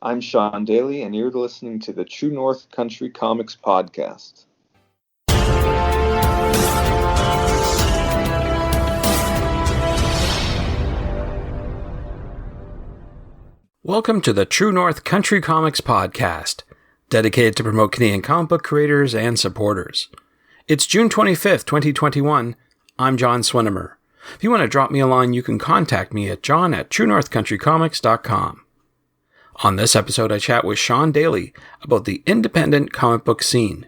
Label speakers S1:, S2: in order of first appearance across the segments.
S1: I'm Shawn Daley, and you're listening to the True North Country Comics Podcast.
S2: Welcome to the True North Country Comics Podcast, dedicated to promote Canadian comic book creators and supporters. It's June 25th, 2021. I'm John Swinimer. If you want to drop me a line, you can contact me at john@truenorthcountrycomics.com. On this episode, I chat with Shawn Daley about the independent comic book scene.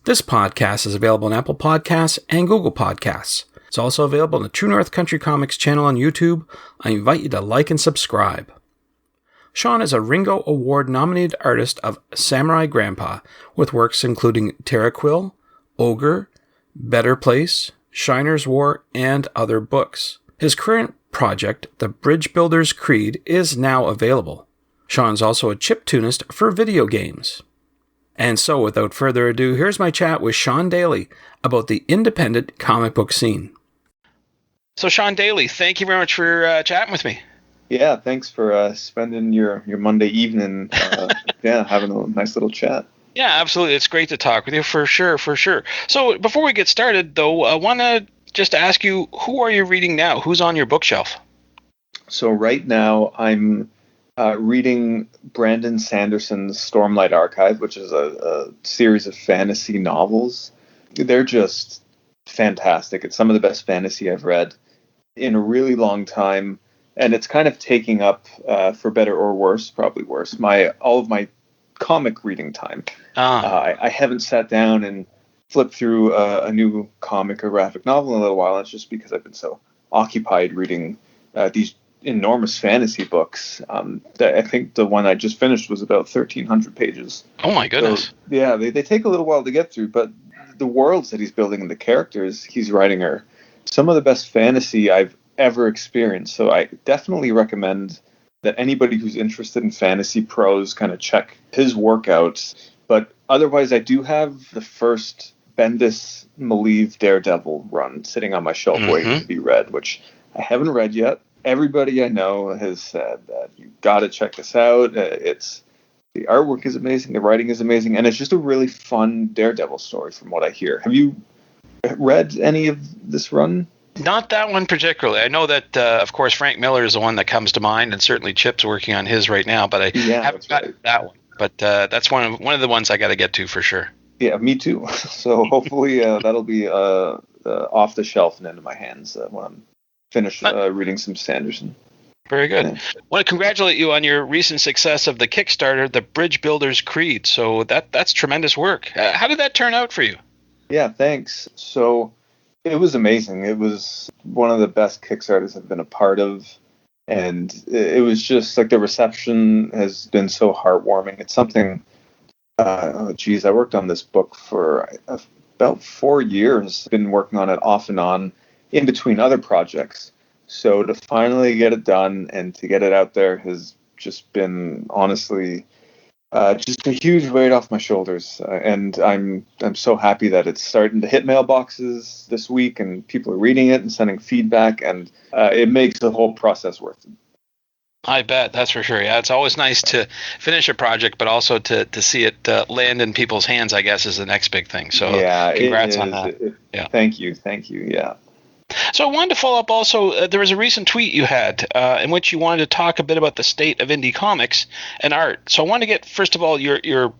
S2: This podcast is available on Apple Podcasts and Google Podcasts. It's also available on the True North Country Comics channel on YouTube. I invite you to like and subscribe. Shawn is a Ringo Award-nominated artist of Samurai Grandpa, with works including Terra Quill, Ogre, Better Place, Shiner's War, and other books. His current project, The Bridge Builder's Creed, is now available. Shawn's also a chiptunist for video games. And so, without further ado, here's my chat with Shawn Daley about the independent comic book scene. So, Shawn Daley, thank you very much for chatting with me.
S1: Yeah, thanks for spending your Monday evening, having a nice little chat.
S2: Yeah, absolutely. It's great to talk with you, for sure. So before we get started, though, I want to just ask you, who are you reading now? Who's on your bookshelf?
S1: So right now I'm reading Brandon Sanderson's Stormlight Archive, which is a series of fantasy novels. They're just fantastic. It's some of the best fantasy I've read in a really long time. And it's kind of taking up, for better or worse, probably worse, all of my comic reading time. I haven't sat down and flipped through a new comic or graphic novel in a little while. It's just because I've been so occupied reading these enormous fantasy books. That I think the one I just finished was about 1,300 pages.
S2: Oh my goodness.
S1: So, yeah, they take a little while to get through, but the worlds that he's building and the characters he's writing are some of the best fantasy I've ever experienced. So I definitely recommend that anybody who's interested in fantasy prose kind of check his work out. But otherwise, I do have the first Bendis Malieve Daredevil run sitting on my shelf waiting to be read, which I haven't read yet. Everybody I know has said that you got to check this out. The artwork is amazing, the writing is amazing, and it's just a really fun Daredevil story from what I hear. Have you read any of this run?
S2: Not that one particularly. I know that, of course, Frank Miller is the one that comes to mind, and certainly Chip's working on his right now, but I haven't got that one. But that's one of the ones I got to get to for sure.
S1: Yeah, me too. So hopefully that'll be off the shelf and into my hands when I'm finished reading some Sanderson.
S2: Very good. Yeah. I want to congratulate you on your recent success of the Kickstarter, The Bridge Builder's Creed. So that's tremendous work. How did that turn out for you?
S1: Yeah, thanks. So it was amazing. It was one of the best Kickstarters I've been a part of. And it was just like the reception has been so heartwarming. It's something, I worked on this book for about 4 years. Been working on it off and on in between other projects. So to finally get it done and to get it out there has just been honestly just a huge weight off my shoulders, and I'm so happy that it's starting to hit mailboxes this week, and people are reading it and sending feedback, and it makes the whole process worth it.
S2: I bet, that's for sure. Yeah, it's always nice to finish a project, but also to see it land in people's hands, I guess, is the next big thing. So yeah, congrats on that.
S1: Yeah. Thank you. Yeah.
S2: So I wanted to follow up also, there was a recent tweet you had in which you wanted to talk a bit about the state of indie comics and art. So I wanted to get, first of all, your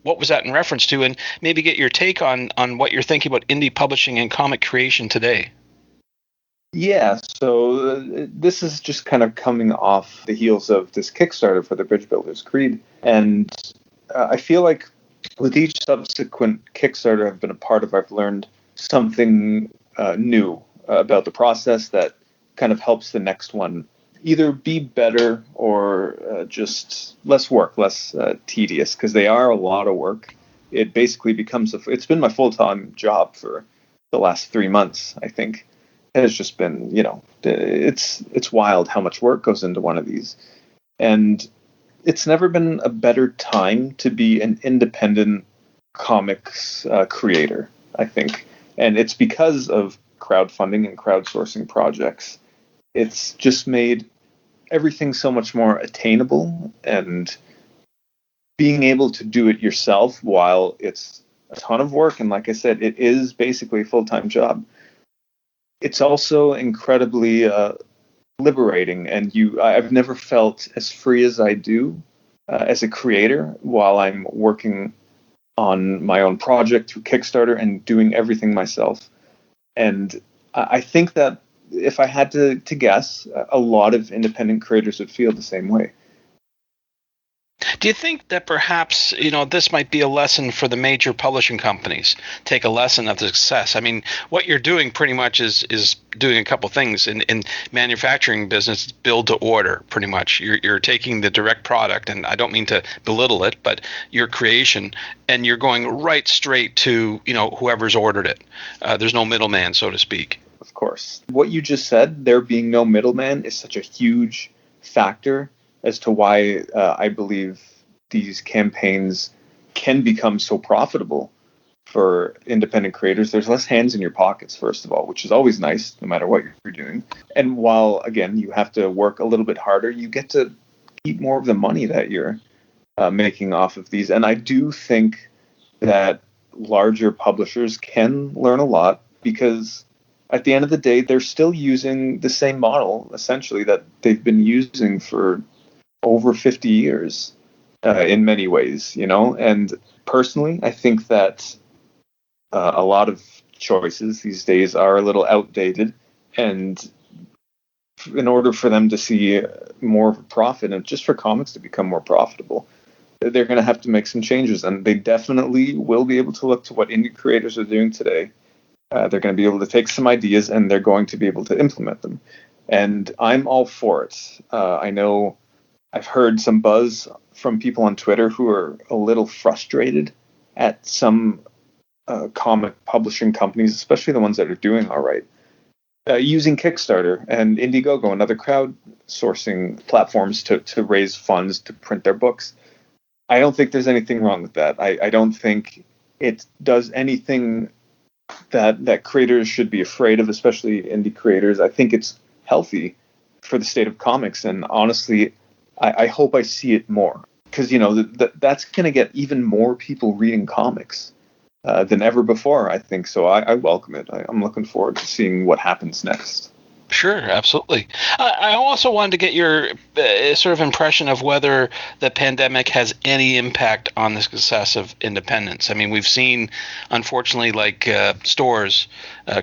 S2: what was that in reference to, and maybe get your take on what you're thinking about indie publishing and comic creation today.
S1: Yeah, so this is just kind of coming off the heels of this Kickstarter for the Bridge Builder's Creed. And I feel like with each subsequent Kickstarter I've been a part of, I've learned something new about the process that kind of helps the next one either be better or just less work, less tedious, because they are a lot of work. It basically becomes it's been my full-time job for the last 3 months, I think. It has just been, it's wild how much work goes into one of these. And it's never been a better time to be an independent comics creator, I think. And it's because of crowdfunding and crowdsourcing projects. It's just made everything's so much more attainable, and being able to do it yourself while it's a ton of work, and like I said, it is basically a full-time job. It's also incredibly liberating, and I've never felt as free as I do as a creator while I'm working on my own project through Kickstarter and doing everything myself. And I think that if I had to guess, a lot of independent creators would feel the same way.
S2: Do you think that perhaps, this might be a lesson for the major publishing companies? Take a lesson of the success. I mean, what you're doing pretty much is doing a couple things. In manufacturing business, build to order, pretty much. You're taking the direct product, and I don't mean to belittle it, but your creation, and you're going right straight to, whoever's ordered it. There's no middleman, so to speak.
S1: Of course. What you just said, there being no middleman, is such a huge factor as to why I believe these campaigns can become so profitable for independent creators. There's less hands in your pockets, first of all, which is always nice, no matter what you're doing. And while, again, you have to work a little bit harder, you get to keep more of the money that you're making off of these. And I do think that larger publishers can learn a lot, because at the end of the day, they're still using the same model, essentially, that they've been using for over 50 years in many ways, And personally, I think that a lot of choices these days are a little outdated, and in order for them to see more profit, and just for comics to become more profitable, they're going to have to make some changes, and they definitely will be able to look to what indie creators are doing today. They're going to be able to take some ideas, and they're going to be able to implement them. And I'm all for it. I know I've heard some buzz from people on Twitter who are a little frustrated at some comic publishing companies, especially the ones that are doing all right, using Kickstarter and Indiegogo and other crowdsourcing platforms to raise funds to print their books. I don't think there's anything wrong with that. I don't think it does anything that creators should be afraid of, especially indie creators. I think it's healthy for the state of comics, and honestly, I hope I see it more, because that's going to get even more people reading comics than ever before, I think. So I welcome it. I'm looking forward to seeing what happens next.
S2: Sure, absolutely. I also wanted to get your sort of impression of whether the pandemic has any impact on the success of independence. I mean, we've seen, unfortunately, like stores,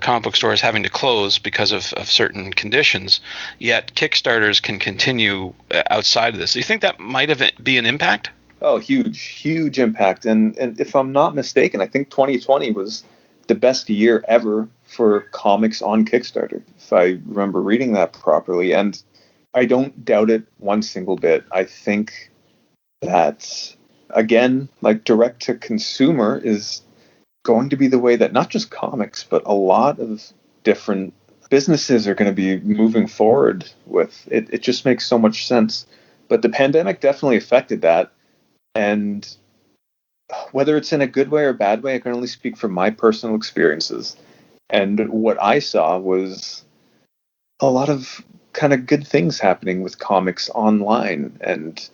S2: comic book stores having to close because of certain conditions, yet Kickstarters can continue outside of this. Do you think that might be an impact?
S1: Oh, huge impact. And if I'm not mistaken, I think 2020 was the best year ever for comics on Kickstarter, if I remember reading that properly. And I don't doubt it one single bit. I think that, again, like direct to consumer is going to be the way that not just comics, but a lot of different businesses are going to be moving forward with. It just makes so much sense. But the pandemic definitely affected that. And whether it's in a good way or bad way, I can only speak from my personal experiences. And what I saw was a lot of kind of good things happening with comics online, and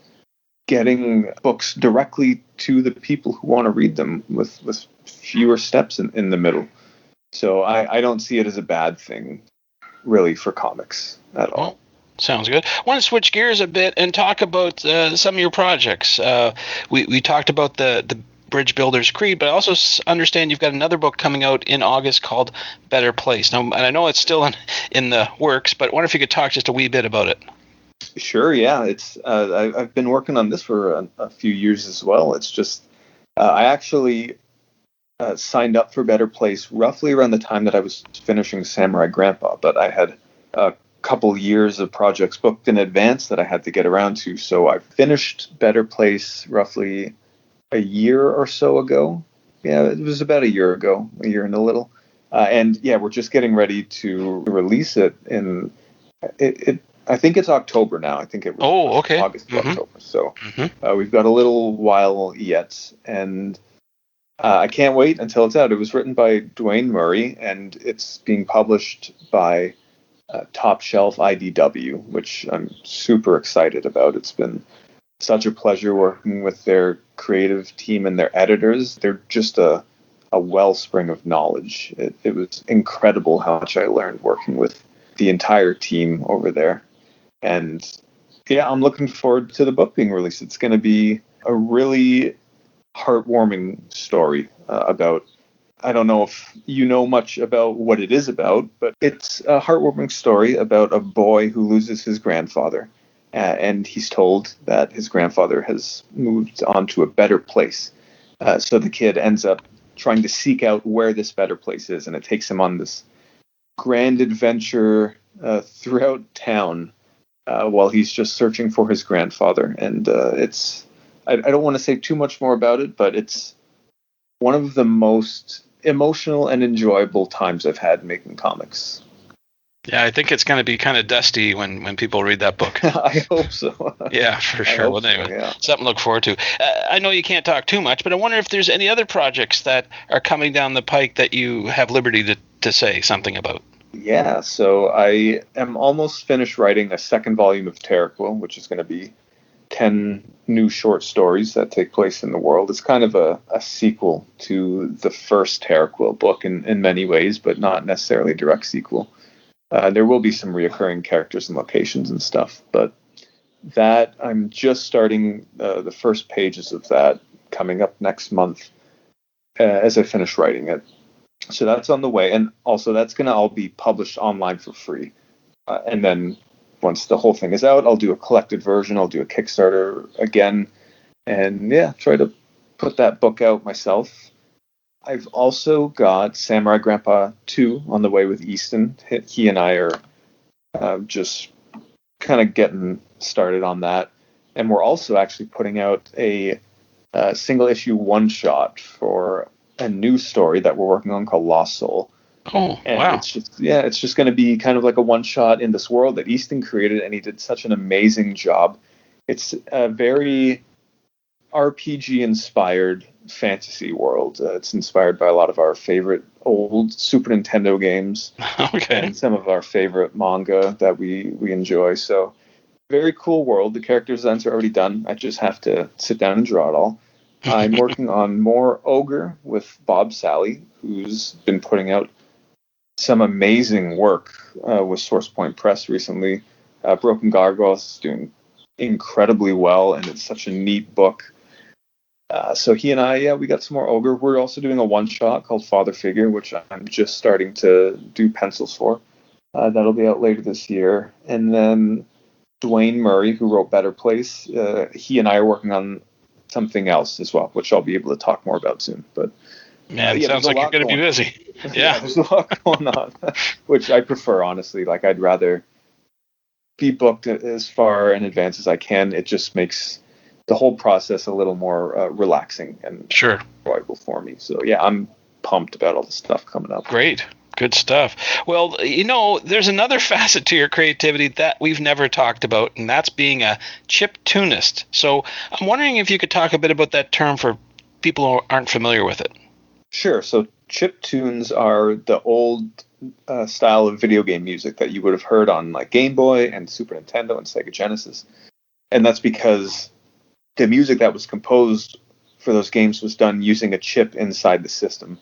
S1: getting books directly to the people who want to read them with fewer steps in the middle. So I don't see it as a bad thing, really, for comics at all.
S2: Well, sounds good. I want to switch gears a bit and talk about some of your projects. We talked about the Bridge Builders Creed, but I also understand you've got another book coming out in August called Better Place. Now, and I know it's still in the works, but I wonder if you could talk just a wee bit about it.
S1: Sure, yeah. It's I've been working on this for a few years as well. It's just I actually signed up for Better Place roughly around the time that I was finishing Samurai Grandpa, but I had a couple years of projects booked in advance that I had to get around to. So I finished Better Place roughly a year or so ago. Yeah, it was about a year ago, a year and a little. And yeah, we're just getting ready to release it in it. I think it's October now. I think it was
S2: okay.
S1: August to October. So we've got a little while yet, and I can't wait until it's out. It was written by Dwayne Murray, and it's being published by Top Shelf IDW, which I'm super excited about. It's been such a pleasure working with their creative team and their editors. They're just a wellspring of knowledge. It was incredible how much I learned working with the entire team over there. And yeah, I'm looking forward to the book being released. It's going to be a really heartwarming story about, I don't know if you know much about what it is about, but it's a heartwarming story about a boy who loses his grandfather. And he's told that his grandfather has moved on to a better place. So the kid ends up trying to seek out where this better place is, and it takes him on this grand adventure throughout town while he's just searching for his grandfather. And I don't want to say too much more about it, but it's one of the most emotional and enjoyable times I've had making comics.
S2: Yeah, I think it's going to be kind of dusty when people read that book.
S1: I hope so.
S2: Yeah, for sure. Well, anyway,
S1: yeah.
S2: Something to look forward to. I know you can't talk too much, but I wonder if there's any other projects that are coming down the pike that you have liberty to say something about.
S1: Yeah, so I am almost finished writing a second volume of Terraquil, which is going to be 10 new short stories that take place in the world. It's kind of a sequel to the first Terraquil book in many ways, but not necessarily a direct sequel. There will be some reoccurring characters and locations and stuff, but that I'm just starting the first pages of that coming up next month as I finish writing it. So that's on the way, and also that's going to all be published online for free. And then once the whole thing is out, I'll do a collected version. I'll do a Kickstarter again, and yeah, try to put that book out myself. I've also got Samurai Grandpa 2 on the way with Easton. He and I are just kind of getting started on that. And we're also actually putting out a single issue one shot for a new story that we're working on called Lost Soul.
S2: Oh,
S1: and
S2: wow.
S1: It's just going to be kind of like a one shot in this world that Easton created, and he did such an amazing job. It's a very RPG inspired fantasy world. It's inspired by a lot of our favorite old Super Nintendo games.
S2: Okay.
S1: And some of our favorite manga that we enjoy. So very cool world. The character designs are already done. I just have to sit down and draw it all. I'm working on more Ogre with Bob Sally, who's been putting out some amazing work with Source Point Press recently. Broken Gargoyles is doing incredibly well, and it's such a neat book. So he and I, we got some more Ogre. We're also doing a one-shot called Father Figure, which I'm just starting to do pencils for. That'll be out later this year. And then Dwayne Murray, who wrote Better Place, he and I are working on something else as well, which I'll be able to talk more about soon. But
S2: man, sounds like you're going to be busy. Yeah,
S1: there's a lot going on, which I prefer, honestly. Like, I'd rather be booked as far in advance as I can. It just makes the whole process a little more relaxing and enjoyable for me. So yeah, I'm pumped about all the stuff coming up.
S2: Great. Good stuff. Well, there's another facet to your creativity that we've never talked about, and that's being a chiptunist. So I'm wondering if you could talk a bit about that term for people who aren't familiar with it.
S1: Sure. So chiptunes are the old style of video game music that you would have heard on like Game Boy and Super Nintendo and Sega Genesis. And that's because the music that was composed for those games was done using a chip inside the system.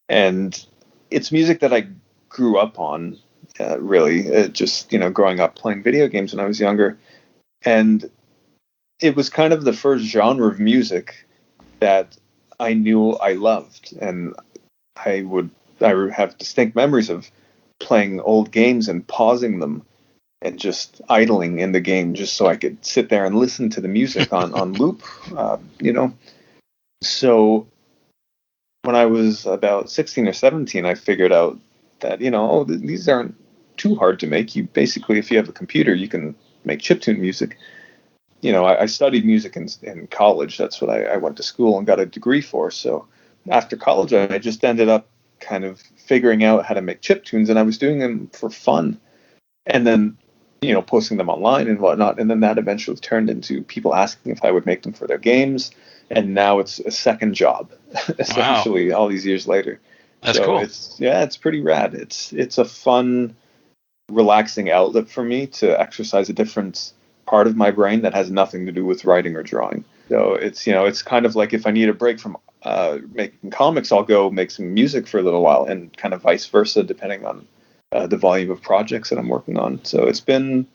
S1: And it's music that I grew up on, really, just, growing up playing video games when I was younger. And it was kind of the first genre of music that I knew I loved. And I have distinct memories of playing old games and pausing them and just idling in the game just so I could sit there and listen to the music on loop, So when I was about 16 or 17, I figured out that, these aren't too hard to make. You basically, if you have a computer, you can make chiptune music. I studied music in college. That's what I went to school and got a degree for. So after college, I just ended up kind of figuring out how to make chiptunes, and I was doing them for fun. And then, posting them online and whatnot. And then that eventually turned into people asking if I would make them for their games. And now it's a second job, essentially, all these years later.
S2: That's cool.
S1: It's pretty rad. It's a fun relaxing outlet for me to exercise a different part of my brain that has nothing to do with writing or drawing. So it's kind of like if I need a break from making comics, I'll go make some music for a little while, and kind of vice versa, depending on the volume of projects that I'm working on. So it's been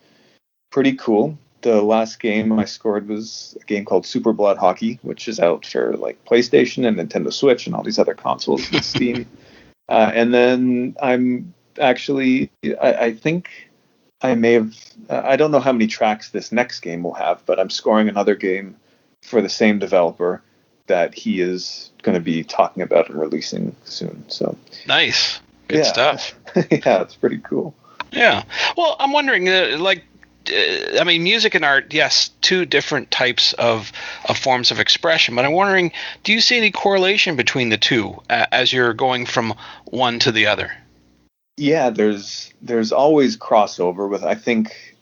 S1: pretty cool. The last game I scored was a game called Super Blood Hockey, which is out for like PlayStation and Nintendo Switch and all these other consoles with Steam. And then I'm actually, I think I may have, I don't know how many tracks this next game will have, but I'm scoring another game for the same developer that he is going to be talking about and releasing soon. So
S3: nice. Good stuff.
S1: Yeah, it's pretty cool.
S3: Yeah. Well, I'm wondering, music and art, yes, two different types of forms of expression, but I'm wondering, do you see any correlation between the two as you're going from one to the other?
S1: Yeah, there's always crossover with, I think,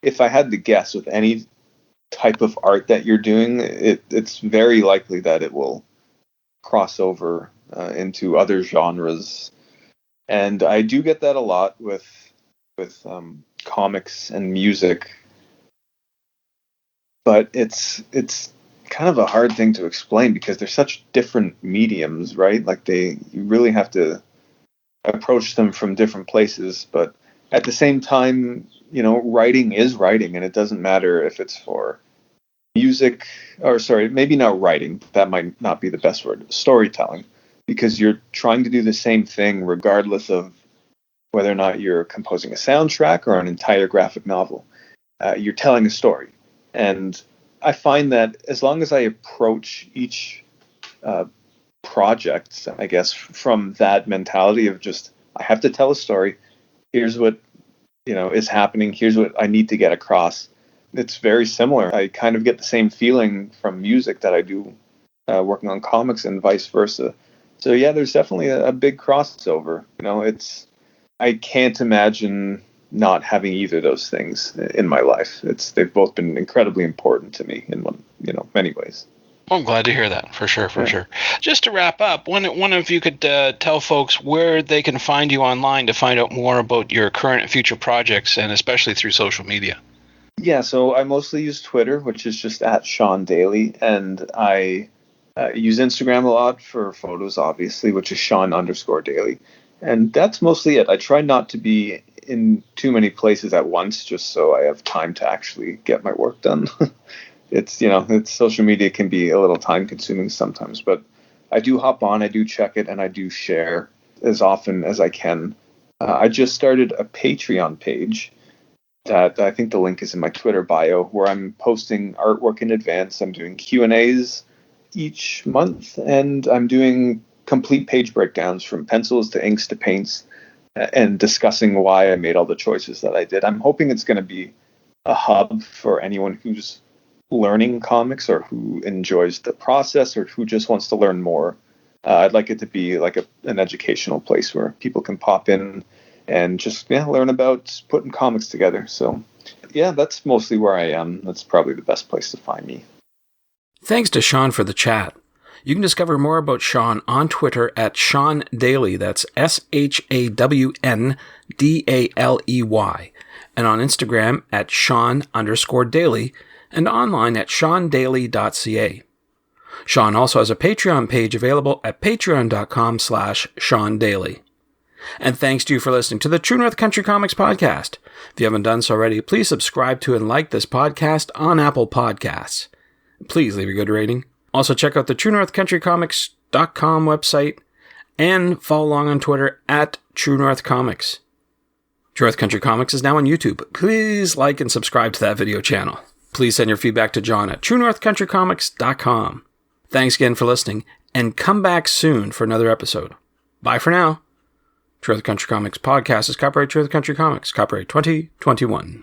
S1: if I had to guess, with any type of art that you're doing, it's very likely that it will cross over into other genres. And I do get that a lot with comics and music, but it's kind of a hard thing to explain because they're such different mediums, right? Like you really have to approach them from different places, but at the same time, writing is writing, and it doesn't matter if it's for music, or sorry, maybe not writing, that might not be the best word, storytelling, because you're trying to do the same thing regardless of whether or not you're composing a soundtrack or an entire graphic novel. You're telling a story. And I find that as long as I approach each project, I guess, from that mentality of just, I have to tell a story, here's what is happening, here's what I need to get across, it's very similar. I kind of get the same feeling from music that I do working on comics, and vice versa. So yeah, there's definitely a big crossover. I can't imagine not having either of those things in my life. They've both been incredibly important to me in many ways.
S3: Well, I'm glad to hear that, for sure. Just to wrap up, one of you could tell folks where they can find you online to find out more about your current and future projects, and especially through social media.
S1: Yeah, so I mostly use Twitter, which is just at Shawn Daley, and I use Instagram a lot for photos, obviously, which is Shawn_Daley. And that's mostly it. I try not to be in too many places at once, just so I have time to actually get my work done. It's social media can be a little time consuming sometimes, but I do hop on, I do check it, and I do share as often as I can. I just started a Patreon page that I think the link is in my Twitter bio, where I'm posting artwork in advance. I'm doing Q&As each month, and I'm doing complete page breakdowns from pencils to inks to paints, and discussing why I made all the choices that I did. I'm hoping it's going to be a hub for anyone who's learning comics, or who enjoys the process, or who just wants to learn more. I'd like it to be like an educational place where people can pop in and just learn about putting comics together. So yeah, that's mostly where I am. That's probably the best place to find me.
S2: Thanks to Shawn for the chat. You can discover more about Shawn on Twitter at Shawn Daley, that's ShawnDaley, and on Instagram at Shawn_Daley, and online at ShawnDaley.ca. Shawn also has a Patreon page available at patreon.com/ShawnDaley. And thanks to you for listening to the True North Country Comics Podcast. If you haven't done so already, please subscribe to and like this podcast on Apple Podcasts. Please leave a good rating. Also, check out the TrueNorthCountryComics.com website and follow along on Twitter at True North Comics. True North Country Comics is now on YouTube. Please like and subscribe to that video channel. Please send your feedback to John at TrueNorthCountryComics.com. Thanks again for listening, and come back soon for another episode. Bye for now. True North Country Comics Podcast is copyright True North Country Comics, copyright 2021.